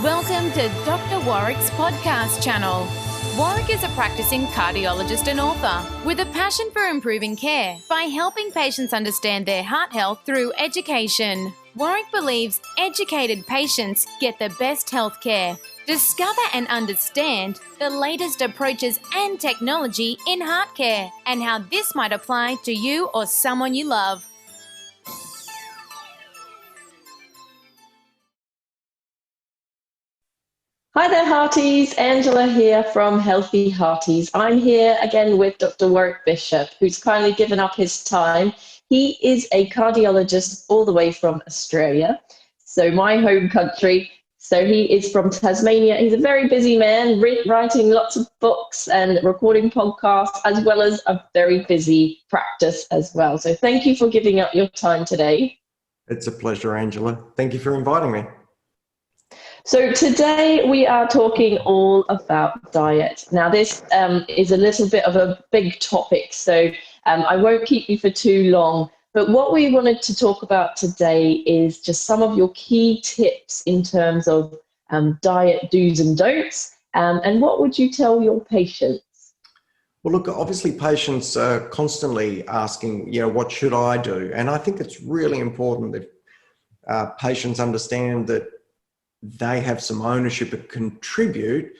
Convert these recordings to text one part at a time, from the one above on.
Welcome to Doctor Warrick's podcast channel. Warrick is a practising cardiologist and author with a passion for improving care by helping patients understand their heart health through education. Warrick believes educated patients get the best health care. Discover and understand the latest approaches and technology in heart care and how this might apply to you or someone you love. Hi there, Hearties. Angela here from Healthy Hearties. I'm here again with Doctor Warrick Bishop, who's kindly given up his time. He is a cardiologist all the way from Australia, so my home country. So he is from Tasmania. He's a very busy man, writing lots of books and recording podcasts, as well as a very busy practice as well. So thank you for giving up your time today. It's a pleasure, Angela. Thank you for inviting me. So today we are talking all about diet. Now this is a little bit of a big topic, so I won't keep you for too long. But what we wanted to talk about today is just some of your key tips in terms of diet do's and don'ts. And what would you tell your patients? Well, look, obviously patients are constantly asking, what should I do? And I think it's really important that patients understand that they have some ownership and contribute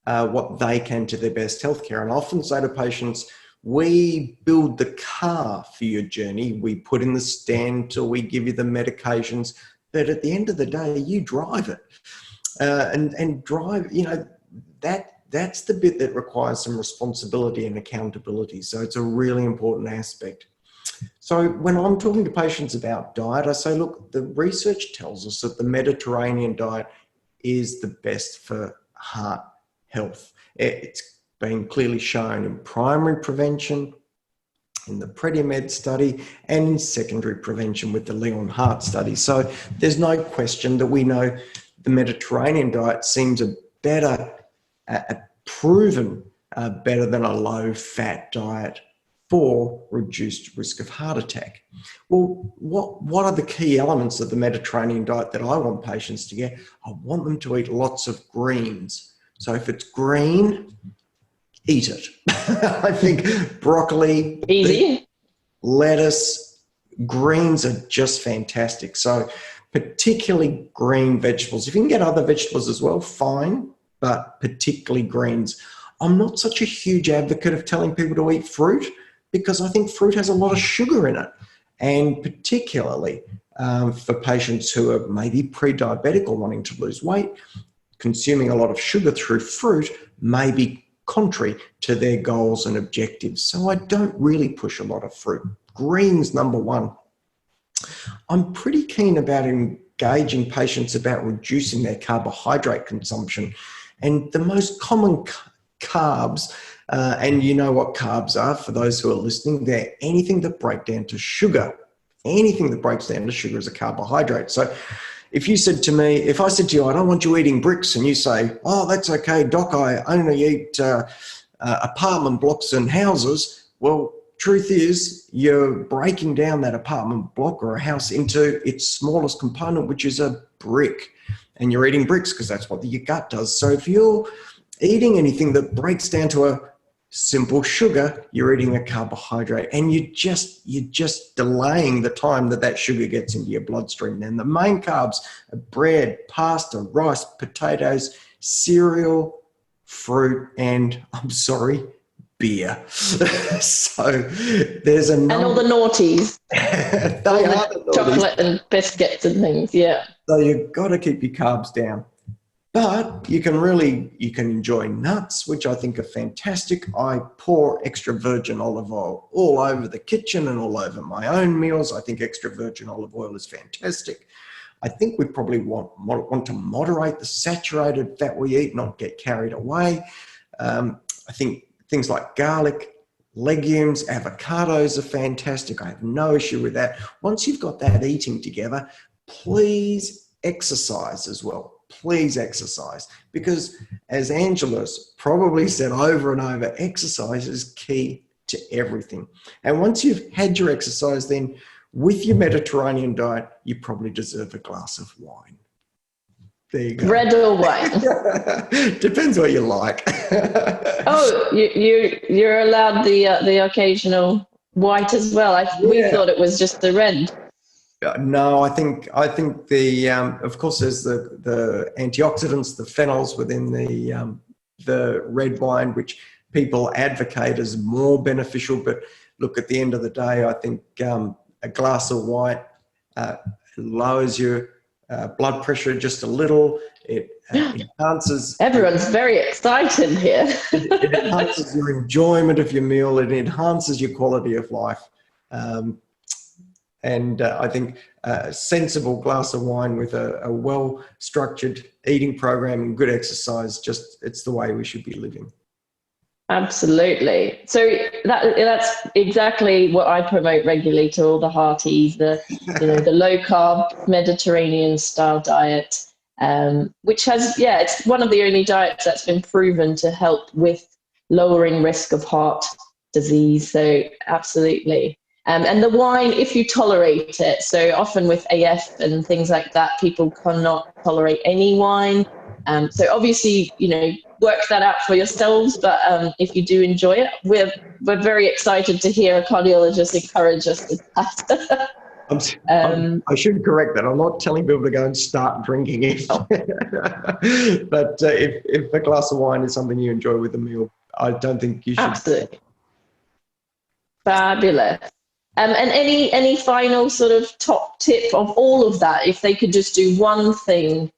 what they can to their best healthcare. And I often say to patients, we build the car for your journey. We put in the stand till we give you the medications. But at the end of the day, you drive it. And drive, that's the bit that requires some responsibility and accountability. So it's a really important aspect. So when I'm talking to patients about diet, I say, look, the research tells us that the Mediterranean diet is the best for heart health. It's been clearly shown in primary prevention, in the PREDIMED study, and in secondary prevention with the Leon Heart study. So there's no question that we know the Mediterranean diet seems proven better than a low-fat diet for reduced risk of heart attack. Well, what are the key elements of the Mediterranean diet that I want patients to get? I want them to eat lots of greens. So if it's green, eat it. I think broccoli, easy, lettuce, greens are just fantastic. So particularly green vegetables. If you can get other vegetables as well, fine, but particularly greens. I'm not such a huge advocate of telling people to eat fruit, because I think fruit has a lot of sugar in it. And particularly for patients who are maybe pre-diabetic or wanting to lose weight, consuming a lot of sugar through fruit may be contrary to their goals and objectives. So I don't really push a lot of fruit. Greens, number one. I'm pretty keen about engaging patients about reducing their carbohydrate consumption. And the most common carbs, and you know what carbs are for those who are listening, they're anything that break down to sugar. Anything that breaks down to sugar is a carbohydrate. So if I said to you, I don't want you eating bricks, and you say, oh, that's okay, doc, I only eat apartment blocks and houses. Well, truth is you're breaking down that apartment block or a house into its smallest component, which is a brick. And you're eating bricks because that's what your gut does. So if you're eating anything that breaks down to a simple sugar, you're eating a carbohydrate, and you're just delaying the time that sugar gets into your bloodstream. And the main carbs are bread, pasta, rice, potatoes, cereal, fruit, and beer. So there's a number. and all the naughties. They are the naughties. Chocolate and biscuits and things, yeah. So you've got to keep your carbs down. But you can enjoy nuts, which I think are fantastic. I pour extra virgin olive oil all over the kitchen and all over my own meals. I think extra virgin olive oil is fantastic. I think we probably want to moderate the saturated fat we eat, not get carried away. I think things like garlic, legumes, avocados are fantastic. I have no issue with that. Once you've got that eating together, please exercise as well. Please exercise, because as Angela's probably said over and over, exercise is key to everything. And once you've had your exercise, then with your Mediterranean diet, you probably deserve a glass of wine. There you go. Red or white? Depends what you like. Oh, you're allowed the occasional white as well. We thought it was just the red. No, I think the of course there's the antioxidants, the phenols within the red wine, which people advocate as more beneficial. But look, at the end of the day, I think a glass of white lowers your blood pressure just a little. It enhances. Everyone's very excited here. It enhances your enjoyment of your meal. It enhances your quality of life. And I think a sensible glass of wine with a well-structured eating program and good exercise, it's the way we should be living. Absolutely. So that's exactly what I promote regularly to all the hearties, the low-carb Mediterranean-style diet, which has, it's one of the only diets that's been proven to help with lowering risk of heart disease. So absolutely. And the wine, if you tolerate it, so often with AF and things like that, people cannot tolerate any wine. So obviously, work that out for yourselves. But if you do enjoy it, we're very excited to hear a cardiologist encourage us with that. I should correct that. I'm not telling people to go and start drinking it. But if a glass of wine is something you enjoy with a meal, I don't think you should. Absolutely. Fabulous. And any final sort of top tip of all of that? If they could just do one thing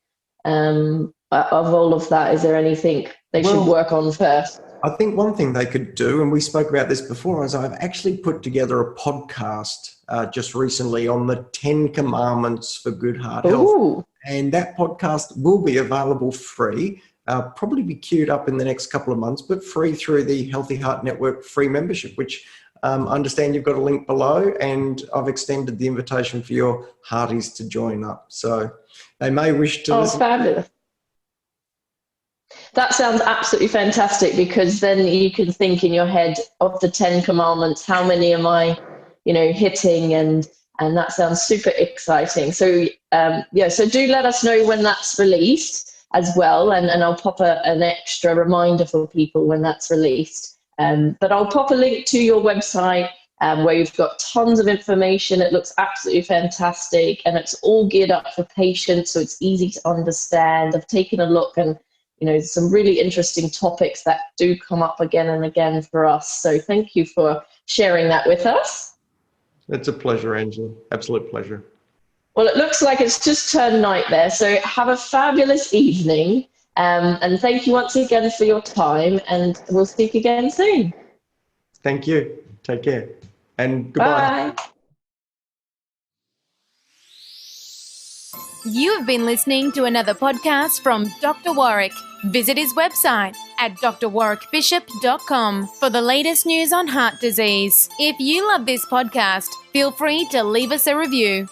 of all of that, is there anything they should work on first? I think one thing they could do, and we spoke about this before, is I've actually put together a podcast just recently on the 10 commandments for good heart health. Ooh. And that podcast will be available free, probably be queued up in the next couple of months, but free through the Healthy Heart Network free membership, which I understand you've got a link below, and I've extended the invitation for your hearties to join up. So they may wish to listen. Oh, fabulous. That sounds absolutely fantastic, because then you can think in your head of the 10 commandments, how many am I, hitting? And that sounds super exciting. So, so do let us know when that's released as well. And I'll pop an extra reminder for people when that's released. But I'll pop a link to your website where you've got tons of information. It looks absolutely fantastic, and it's all geared up for patients, so it's easy to understand. I've taken a look, and some really interesting topics that do come up again and again for us. So thank you for sharing that with us. It's a pleasure, Angela. Absolute pleasure. Well, it looks like it's just turned night there, so have a fabulous evening. And thank you once again for your time, and we'll speak again soon. Thank you. Take care. And goodbye. Bye. You have been listening to another podcast from Dr. Warrick. Visit his website at drwarrickbishop.com for the latest news on heart disease. If you love this podcast, feel free to leave us a review.